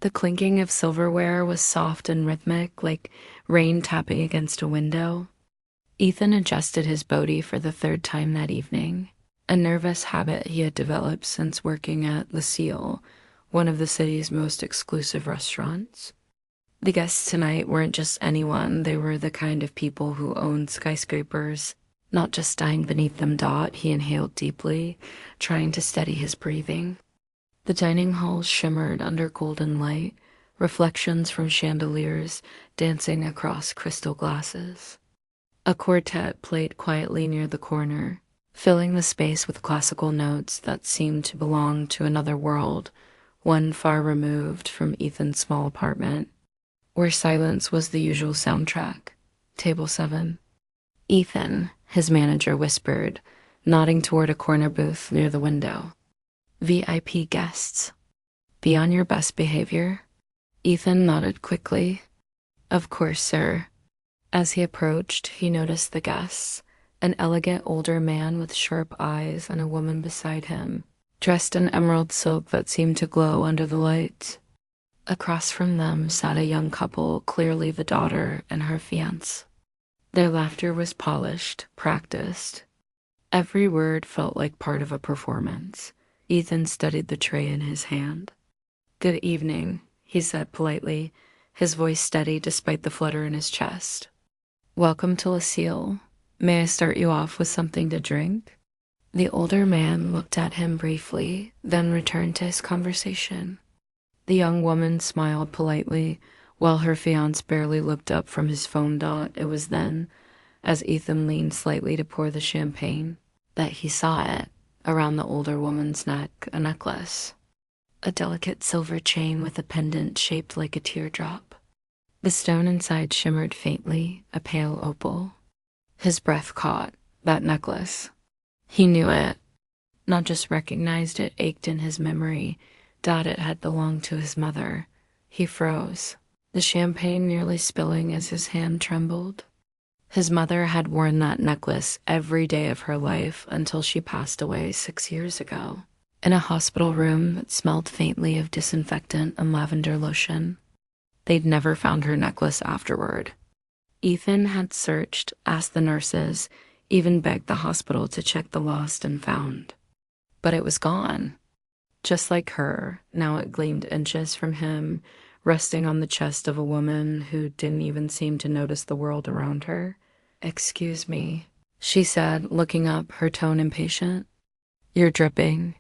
The clinking of silverware was soft and rhythmic, like rain tapping against a window. Ethan adjusted his body for the third time that evening, a nervous habit he had developed since working at Le Seal, one of the city's most exclusive restaurants. The guests tonight weren't just anyone, they were the kind of people who owned skyscrapers, not just dying beneath them. He inhaled deeply, trying to steady his breathing. The dining hall shimmered under golden light, reflections from chandeliers dancing across crystal glasses. A quartet played quietly near the corner, filling the space with classical notes that seemed to belong to another world, one far removed from Ethan's small apartment, where silence was the usual soundtrack. Table 7. Ethan, his manager whispered, nodding toward a corner booth near the window. VIP guests. Be on your best behavior. Ethan nodded quickly. Of course, sir. As he approached, he noticed the guests, an elegant older man with sharp eyes and a woman beside him, dressed in emerald silk that seemed to glow under the lights. Across from them sat a young couple, clearly the daughter and her fiancé. Their laughter was polished, practiced. Every word felt like part of a performance. Ethan studied the tray in his hand. Good evening, he said politely, his voice steady despite the flutter in his chest. Welcome to Lucille. May I start you off with something to drink? The older man looked at him briefly, then returned to his conversation. The young woman smiled politely, while her fiancé barely looked up from his phone. It was then, as Ethan leaned slightly to pour the champagne, that he saw it, around the older woman's neck, a necklace. A delicate silver chain with a pendant shaped like a teardrop. The stone inside shimmered faintly, a pale opal. His breath caught. That necklace. He knew it. Not just recognized it, ached in his memory. It had belonged to his mother. He froze, the champagne nearly spilling as his hand trembled. His mother had worn that necklace every day of her life until she passed away 6 years ago, in a hospital room that smelled faintly of disinfectant and lavender lotion. They'd never found her necklace afterward. Ethan had searched, asked the nurses, even begged the hospital to check the lost and found. But it was gone. Just like her, now it gleamed inches from him, resting on the chest of a woman who didn't even seem to notice the world around her. Excuse me, she said, looking up, her tone impatient. You're dripping.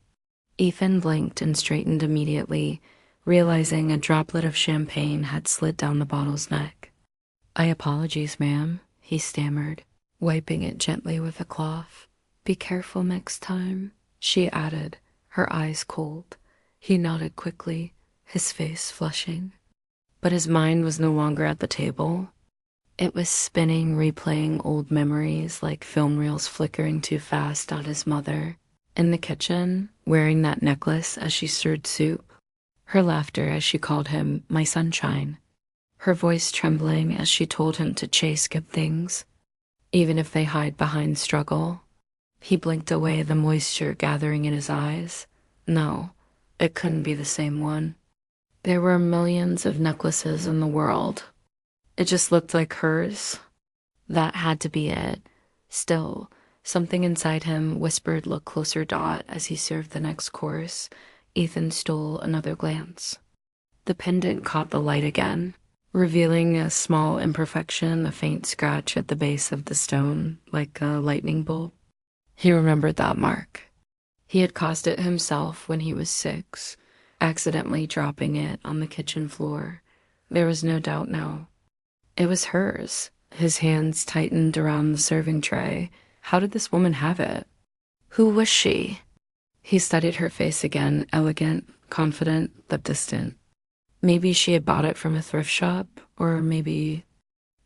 Ethan blinked and straightened immediately, realizing a droplet of champagne had slid down the bottle's neck. I apologize, ma'am, he stammered, wiping it gently with a cloth. Be careful next time, she added, her eyes cold. He nodded quickly, his face flushing. But his mind was no longer at the table. It was spinning, replaying old memories like film reels flickering too fast on his mother. In the kitchen, wearing that necklace as she stirred soup. Her laughter as she called him my sunshine. Her voice trembling as she told him to chase good things, even if they hide behind struggle. He blinked away, the moisture gathering in his eyes. No, it couldn't be the same one. There were millions of necklaces in the world. It just looked like hers. That had to be it. Still, something inside him whispered, look closer, as he served the next course. Ethan stole another glance. The pendant caught the light again, revealing a small imperfection, a faint scratch at the base of the stone, like a lightning bolt. He remembered that mark. He had caused it himself when he was 6, accidentally dropping it on the kitchen floor. There was no doubt now. It was hers. His hands tightened around the serving tray. How did this woman have it? Who was she? He studied her face again, elegant, confident, but distant. Maybe she had bought it from a thrift shop, or maybe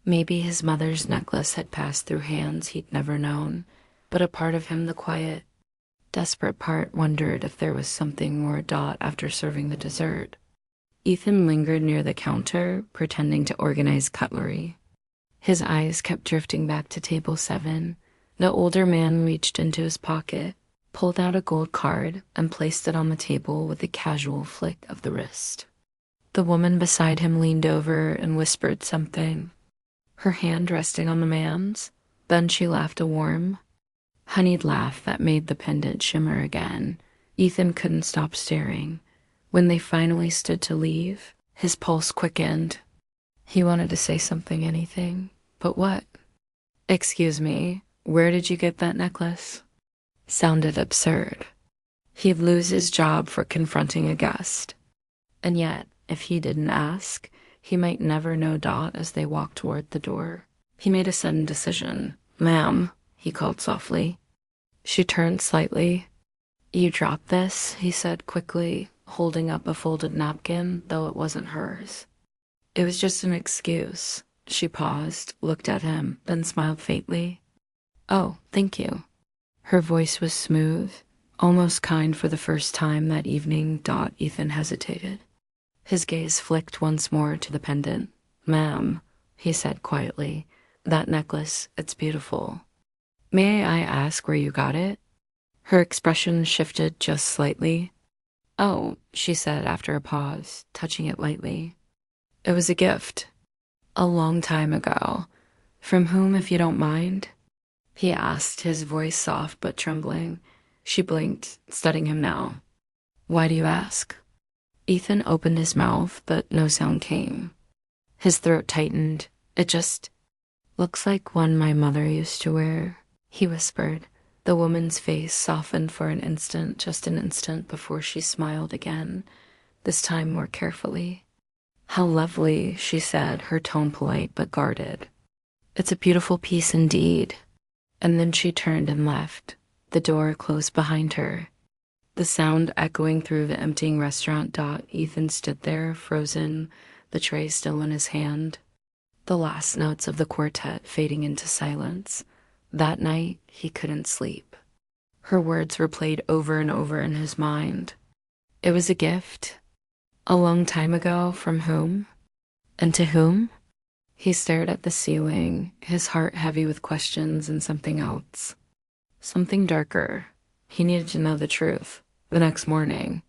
his mother's necklace had passed through hands he'd never known. But a part of him, the quiet, desperate part, wondered if there was something more. After serving the dessert, Ethan lingered near the counter, pretending to organize cutlery. His eyes kept drifting back to table 7. The older man reached into his pocket, pulled out a gold card, and placed it on the table with a casual flick of the wrist. The woman beside him leaned over and whispered something, her hand resting on the man's. Then she laughed a warm, honeyed laugh that made the pendant shimmer again. Ethan couldn't stop staring. When they finally stood to leave, his pulse quickened. He wanted to say something, anything. But what? Excuse me, where did you get that necklace? Sounded absurd. He'd lose his job for confronting a guest. And yet, if he didn't ask, he might never know Dot as they walked toward the door. He made a sudden decision. Ma'am, he called softly. She turned slightly. You dropped this, he said quickly, holding up a folded napkin, though it wasn't hers. It was just an excuse. She paused, looked at him, then smiled faintly. Oh, thank you. Her voice was smooth, almost kind. For the first time that evening, Ethan hesitated. His gaze flicked once more to the pendant. Ma'am, he said quietly, that necklace, it's beautiful. May I ask where you got it? Her expression shifted just slightly. Oh, she said after a pause, touching it lightly. It was a gift. A long time ago. From whom, if you don't mind? He asked, his voice soft but trembling. She blinked, studying him now. Why do you ask? Ethan opened his mouth, but no sound came. His throat tightened. It just looks like one my mother used to wear, he whispered. The woman's face softened for an instant, just an instant, before she smiled again, this time more carefully. How lovely, she said, her tone polite but guarded. It's a beautiful piece indeed. And then she turned and left. The door closed behind her. The sound echoing through the emptying restaurant. Ethan stood there, frozen, the tray still in his hand. The last notes of the quartet fading into silence. That night, he couldn't sleep. Her words replayed over and over in his mind. It was a gift. A long time ago, from whom? And to whom? He stared at the ceiling, his heart heavy with questions and something else. Something darker. He needed to know the truth. The next morning,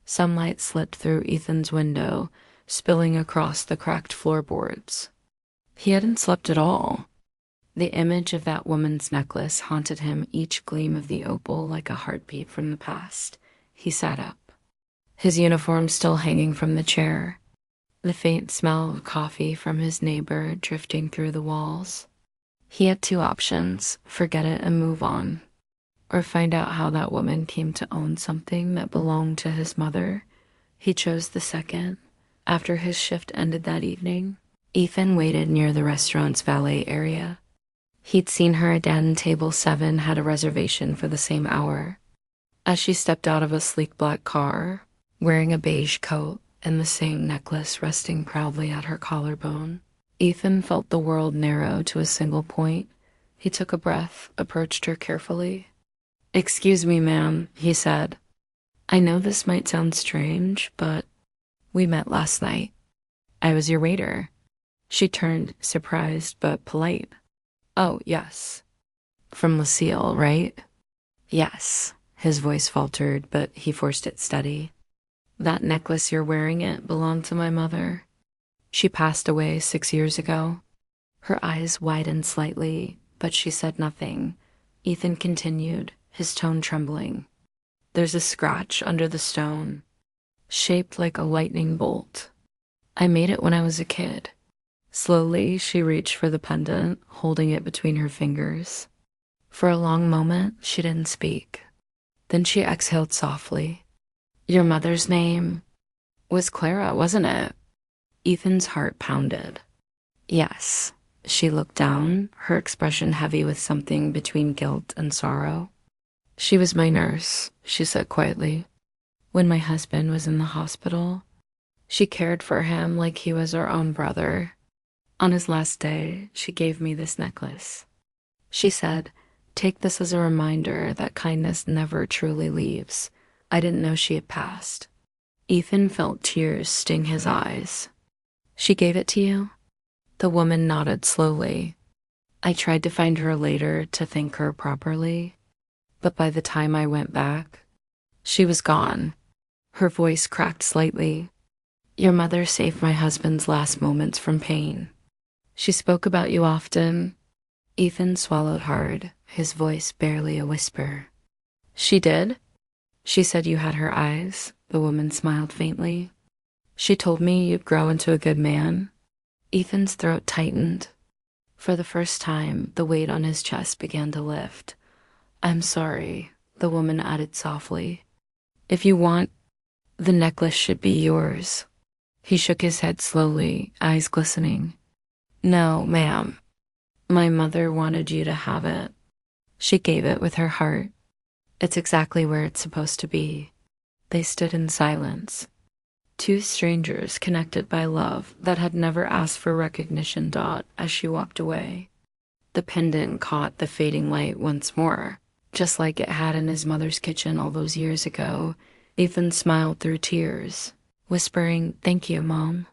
sunlight slipped through Ethan's window, spilling across the cracked floorboards. He hadn't slept at all. The image of that woman's necklace haunted him, each gleam of the opal like a heartbeat from the past. He sat up, his uniform still hanging from the chair, the faint smell of coffee from his neighbor drifting through the walls. He had two options, forget it and move on, or find out how that woman came to own something that belonged to his mother. He chose the second. After his shift ended that evening, Ethan waited near the restaurant's valet area. He'd seen her again. Table 7 had a reservation for the same hour. As she stepped out of a sleek black car, wearing a beige coat and the same necklace resting proudly at her collarbone, Ethan felt the world narrow to a single point. He took a breath, approached her carefully. Excuse me, ma'am, he said. I know this might sound strange, but we met last night. I was your waiter. She turned, surprised but polite. Oh, yes. From Lucille, right? Yes. His voice faltered, but he forced it steady. That necklace you're wearing, it belonged to my mother. She passed away 6 years ago. Her eyes widened slightly, but she said nothing. Ethan continued, his tone trembling. There's a scratch under the stone, shaped like a lightning bolt. I made it when I was a kid. Slowly, she reached for the pendant, holding it between her fingers. For a long moment, she didn't speak. Then she exhaled softly. Your mother's name was Clara, wasn't it? Ethan's heart pounded. Yes. She looked down, her expression heavy with something between guilt and sorrow. She was my nurse, she said quietly. When my husband was in the hospital, she cared for him like he was her own brother. On his last day, she gave me this necklace. She said, take this as a reminder that kindness never truly leaves. I didn't know she had passed. Ethan felt tears sting his eyes. She gave it to you? The woman nodded slowly. I tried to find her later to thank her properly, but by the time I went back, she was gone. Her voice cracked slightly. Your mother saved my husband's last moments from pain. She spoke about you often. Ethan swallowed hard, his voice barely a whisper. She did? She said you had her eyes. The woman smiled faintly. She told me you'd grow into a good man. Ethan's throat tightened. For the first time, the weight on his chest began to lift. I'm sorry, the woman added softly. If you want, the necklace should be yours. He shook his head slowly, eyes glistening. No, ma'am. My mother wanted you to have it. She gave it with her heart. It's exactly where it's supposed to be. They stood in silence. Two strangers connected by love that had never asked for recognition. As she walked away, the pendant caught the fading light once more, just like it had in his mother's kitchen all those years ago. Ethan smiled through tears, whispering, "Thank you, Mom."